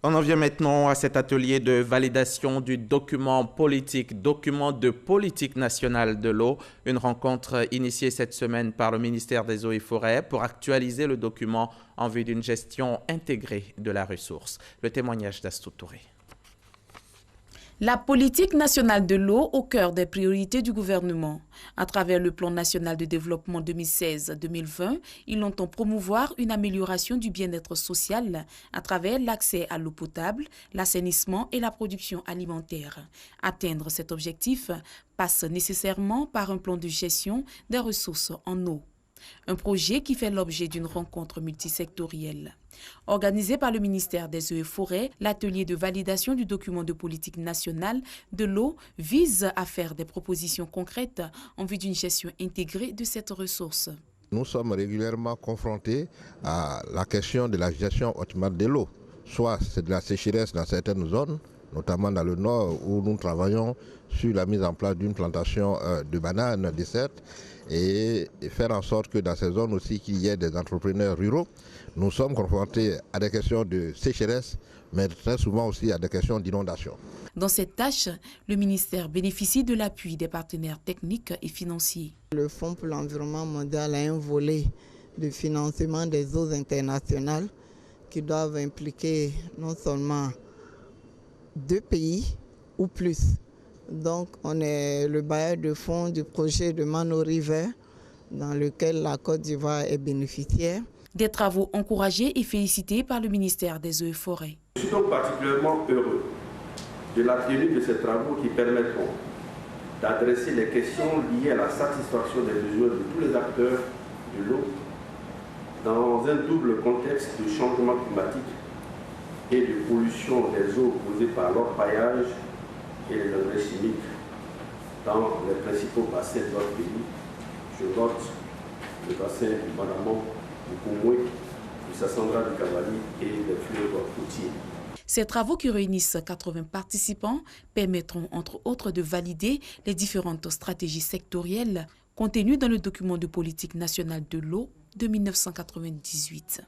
On en vient maintenant à cet atelier de validation du document de politique nationale de l'eau. Une rencontre initiée cette semaine par le ministère des Eaux et Forêts pour actualiser le document en vue d'une gestion intégrée de la ressource. Le témoignage d'Astou Touré. La politique nationale de l'eau au cœur des priorités du gouvernement. À travers le plan national de développement 2016-2020, il entend promouvoir une amélioration du bien-être social à travers l'accès à l'eau potable, l'assainissement et la production alimentaire. Atteindre cet objectif passe nécessairement par un plan de gestion des ressources en eau. Un projet qui fait l'objet d'une rencontre multisectorielle. Organisé par le ministère des Eaux et Forêts, l'atelier de validation du document de politique nationale de l'eau vise à faire des propositions concrètes en vue d'une gestion intégrée de cette ressource. Nous sommes régulièrement confrontés à la question de la gestion optimale de l'eau. Soit c'est de la sécheresse dans certaines zones, notamment dans le nord où nous travaillons sur la mise en place d'une plantation de bananes, de cèdres, et faire en sorte que dans ces zones aussi qu'il y ait des entrepreneurs ruraux. Nous sommes confrontés à des questions de sécheresse, mais très souvent aussi à des questions d'inondation. Dans cette tâche, le ministère bénéficie de l'appui des partenaires techniques et financiers. Le Fonds pour l'environnement mondial a un volet de financement des eaux internationales qui doivent impliquer non seulement 2 pays ou plus. Donc on est le bailleur de fonds du projet de Mano River dans lequel la Côte d'Ivoire est bénéficiaire. Des travaux encouragés et félicités par le ministère des Eaux et Forêts. Je suis donc particulièrement heureux de la tenue de ces travaux qui permettront d'adresser les questions liées à la satisfaction des besoins de tous les acteurs de l'eau dans un double contexte de changement climatique et de pollution des eaux causées par l'orpaillage et les engrais chimiques dans les principaux bassins de notre pays. Je note le bassin du Manamon, du Koumoué, du Sassandra du Cavali et des fleuves côtiers. Ces travaux qui réunissent 80 participants permettront entre autres de valider les différentes stratégies sectorielles contenues dans le document de politique nationale de l'eau de 1998.